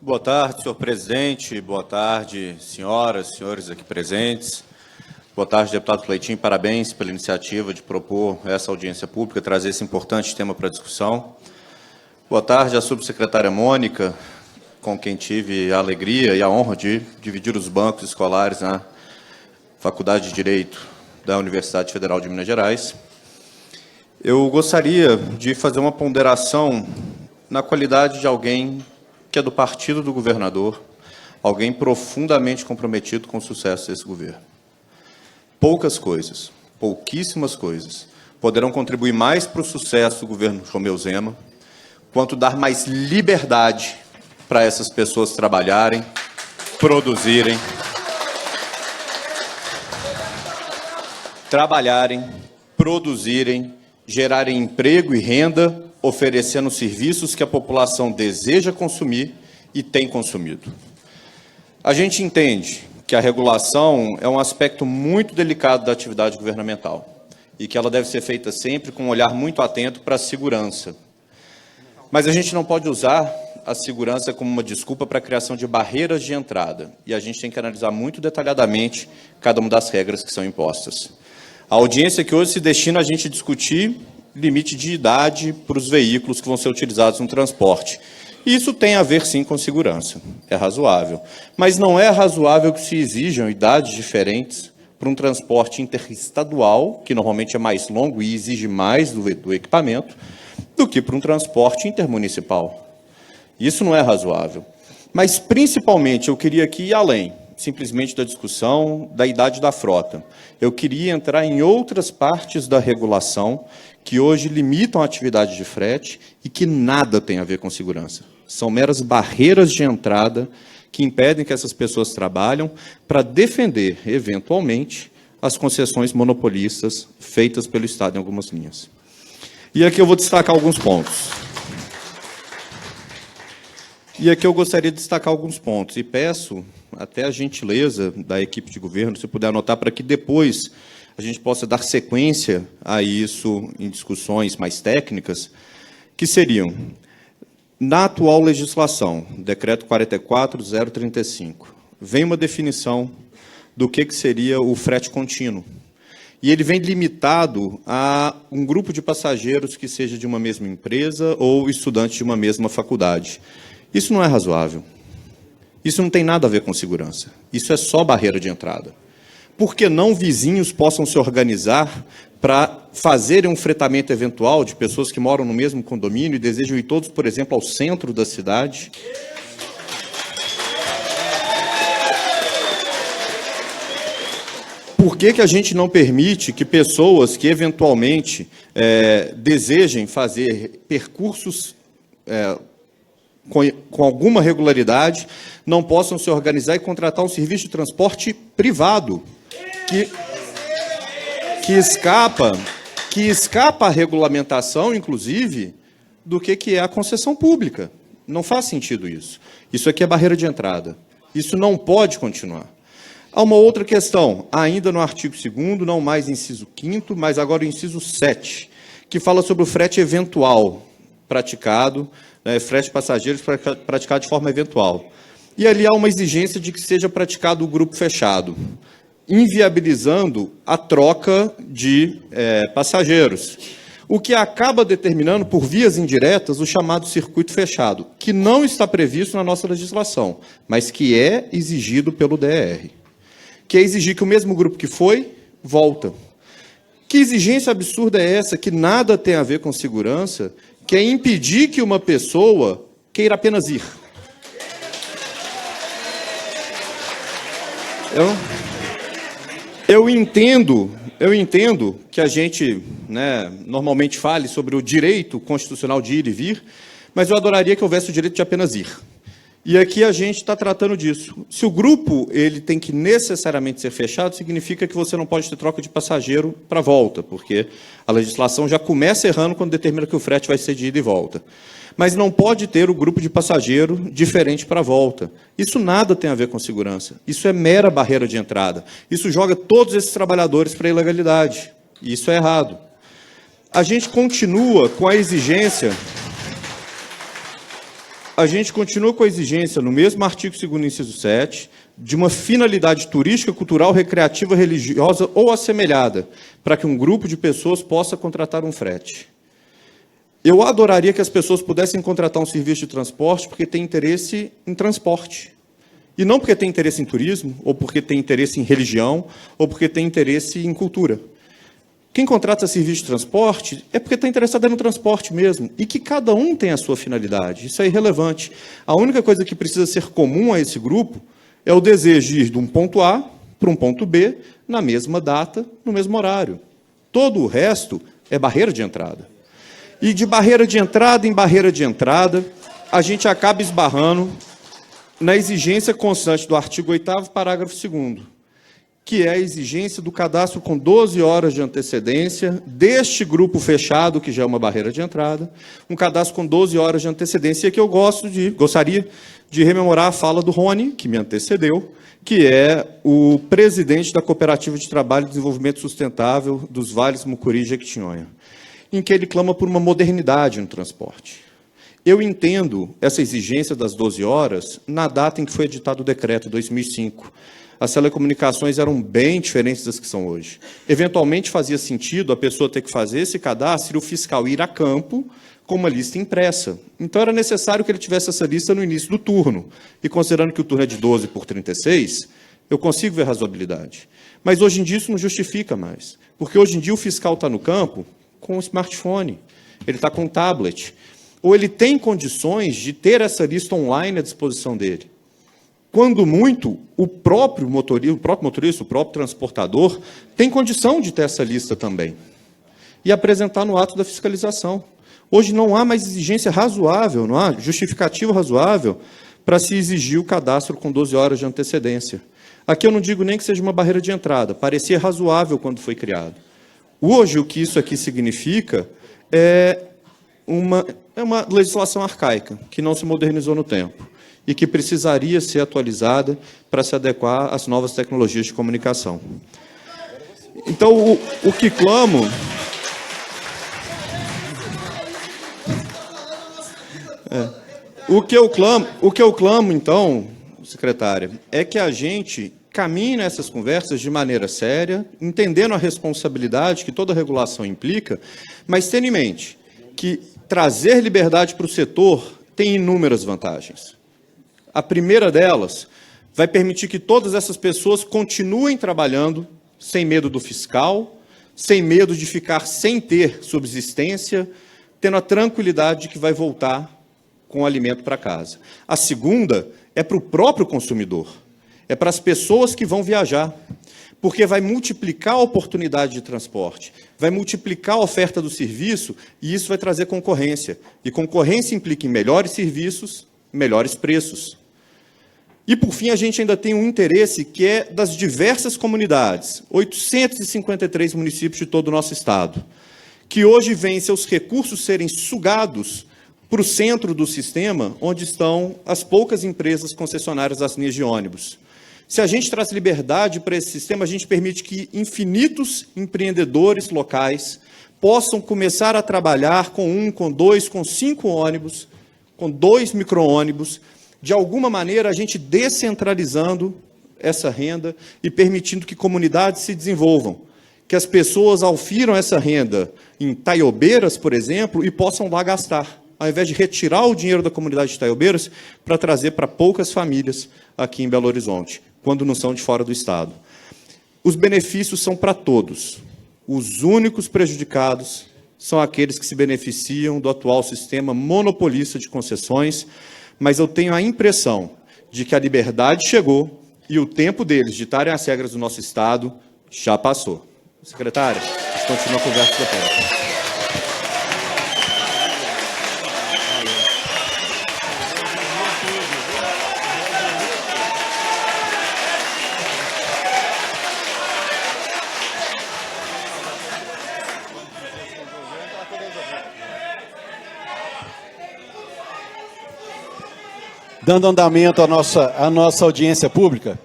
Boa tarde, senhor presidente. Boa tarde, senhoras e senhores aqui presentes. Boa tarde, deputado Cleitinho. Parabéns pela iniciativa de propor essa audiência pública, trazer esse importante tema para a discussão. Boa tarde à subsecretária Mônica, com quem tive a alegria e a honra de dividir os bancos escolares na Faculdade de Direito da Universidade Federal de Minas Gerais. Eu gostaria de fazer uma ponderação na qualidade de alguém que é do partido do governador, alguém profundamente comprometido com o sucesso desse governo. Poucas coisas, pouquíssimas coisas, poderão contribuir mais para o sucesso do governo Romeu Zema, quanto dar mais liberdade para essas pessoas trabalharem, produzirem, gerarem emprego e renda, oferecendo serviços que a população deseja consumir e tem consumido. A gente entende que a regulação é um aspecto muito delicado da atividade governamental e que ela deve ser feita sempre com um olhar muito atento para a segurança. Mas a gente não pode usar a segurança como uma desculpa para a criação de barreiras de entrada, e a gente tem que analisar muito detalhadamente cada uma das regras que são impostas. A audiência que hoje se destina a gente discutir limite de idade para os veículos que vão ser utilizados no transporte. Isso tem a ver, sim, com segurança. É razoável. Mas não é razoável que se exijam idades diferentes para um transporte interestadual, que normalmente é mais longo e exige mais do equipamento, do que para um transporte intermunicipal. Isso não é razoável. Mas, principalmente, eu queria aqui ir além, simplesmente da discussão da idade da frota. Eu queria entrar em outras partes da regulação que hoje limitam a atividade de frete e que nada tem a ver com segurança. São meras barreiras de entrada que impedem que essas pessoas trabalhem para defender, eventualmente, as concessões monopolistas feitas pelo Estado em algumas linhas. E aqui eu vou destacar alguns pontos. E peço até a gentileza da equipe de governo, se puder anotar, para que depois a gente possa dar sequência a isso em discussões mais técnicas, que seriam, na atual legislação, Decreto 44.035, vem uma definição do que seria o frete contínuo. E ele vem limitado a um grupo de passageiros que seja de uma mesma empresa ou estudante de uma mesma faculdade. Isso não é razoável. Isso não tem nada a ver com segurança. Isso é só barreira de entrada. Por que não vizinhos possam se organizar para fazerem um fretamento eventual de pessoas que moram no mesmo condomínio e desejam ir todos, por exemplo, ao centro da cidade? Por que a gente não permite que pessoas que, eventualmente, desejem fazer percursos com alguma regularidade, não possam se organizar e contratar um serviço de transporte privado, que escapa à regulamentação, inclusive, do que é a concessão pública. Não faz sentido isso. Isso aqui é barreira de entrada. Isso não pode continuar. Há uma outra questão, ainda no artigo 2º, não mais inciso 5º, mas agora o inciso 7, que fala sobre o frete eventual praticado, frete de passageiros praticado de forma eventual. E ali há uma exigência de que seja praticado o grupo fechado, inviabilizando a troca de passageiros, o que acaba determinando, por vias indiretas, o chamado circuito fechado, que não está previsto na nossa legislação, mas que é exigido pelo DR, que é exigir que o mesmo grupo que foi, volta. Que exigência absurda é essa, que nada tem a ver com segurança, que é impedir que uma pessoa queira apenas ir? Eu entendo que a gente, normalmente fale sobre o direito constitucional de ir e vir, mas eu adoraria que houvesse o direito de apenas ir. E aqui a gente está tratando disso. Se o grupo ele tem que necessariamente ser fechado, significa que você não pode ter troca de passageiro para volta, porque a legislação já começa errando quando determina que o frete vai ser de ida e volta. Mas não pode ter o grupo de passageiro diferente para volta. Isso nada tem a ver com segurança. Isso é mera barreira de entrada. Isso joga todos esses trabalhadores para a ilegalidade. E isso é errado. A gente continua com a exigência a gente continua com a exigência, no mesmo artigo 2º, inciso 7, de uma finalidade turística, cultural, recreativa, religiosa ou assemelhada, para que um grupo de pessoas possa contratar um frete. Eu adoraria que as pessoas pudessem contratar um serviço de transporte porque tem interesse em transporte. E não porque tem interesse em turismo, ou porque tem interesse em religião, ou porque tem interesse em cultura. Quem contrata serviço de transporte é porque está interessado no transporte mesmo, e que cada um tem a sua finalidade. Isso é irrelevante. A única coisa que precisa ser comum a esse grupo é o desejo de ir de um ponto A para um ponto B, na mesma data, no mesmo horário. Todo o resto é barreira de entrada. E de barreira de entrada em barreira de entrada, a gente acaba esbarrando na exigência constante do artigo 8º, parágrafo 2º, que é a exigência do cadastro com 12 horas de antecedência deste grupo fechado, que já é uma barreira de entrada, um cadastro com 12 horas de antecedência, que eu gostaria de rememorar a fala do Rony, que me antecedeu, que é o presidente da Cooperativa de Trabalho e Desenvolvimento Sustentável dos Vales Mucuri e Jequitinhonha, em que ele clama por uma modernidade no transporte. Eu entendo essa exigência das 12 horas na data em que foi editado o decreto, 2005. As telecomunicações eram bem diferentes das que são hoje. Eventualmente fazia sentido a pessoa ter que fazer esse cadastro e o fiscal ir a campo com uma lista impressa. Então era necessário que ele tivesse essa lista no início do turno. E considerando que o turno é de 12 por 36, eu consigo ver razoabilidade. Mas hoje em dia isso não justifica mais. Porque hoje em dia o fiscal está no campo com o smartphone, ele está com o tablet, ou ele tem condições de ter essa lista online à disposição dele. Quando muito, o próprio motorista, o próprio transportador, tem condição de ter essa lista também e apresentar no ato da fiscalização. Hoje não há mais exigência razoável, não há justificativa razoável para se exigir o cadastro com 12 horas de antecedência. Aqui eu não digo nem que seja uma barreira de entrada, parecia razoável quando foi criado. Hoje, o que isso aqui significa é uma legislação arcaica, que não se modernizou no tempo e que precisaria ser atualizada para se adequar às novas tecnologias de comunicação. Então, o que clamo... O que eu clamo, então, secretária, é que a gente caminhe nessas conversas de maneira séria, entendendo a responsabilidade que toda regulação implica, mas tendo em mente que trazer liberdade para o setor tem inúmeras vantagens. A primeira delas vai permitir que todas essas pessoas continuem trabalhando sem medo do fiscal, sem medo de ficar sem ter subsistência, tendo a tranquilidade de que vai voltar com o alimento para casa. A segunda é para o próprio consumidor, é para as pessoas que vão viajar, porque vai multiplicar a oportunidade de transporte, vai multiplicar a oferta do serviço e isso vai trazer concorrência. E concorrência implica em melhores serviços, melhores preços. E, por fim, a gente ainda tem um interesse que é das diversas comunidades, 853 municípios de todo o nosso estado, que hoje veem seus recursos serem sugados para o centro do sistema, onde estão as poucas empresas concessionárias das linhas de ônibus. Se a gente traz liberdade para esse sistema, a gente permite que infinitos empreendedores locais possam começar a trabalhar com 1, com 2, com 5 ônibus, com 2 micro-ônibus, de alguma maneira a gente descentralizando essa renda e permitindo que comunidades se desenvolvam, que as pessoas alfiram essa renda em Taiobeiras, por exemplo, e possam lá gastar, ao invés de retirar o dinheiro da comunidade de Taiobeiras para trazer para poucas famílias aqui em Belo Horizonte, quando não são de fora do estado. Os benefícios são para todos. Os únicos prejudicados são aqueles que se beneficiam do atual sistema monopolista de concessões, mas eu tenho a impressão de que a liberdade chegou e o tempo deles de ditarem as regras do nosso estado já passou. Secretária, a gente continua a conversa depois. Dando andamento à nossa audiência pública,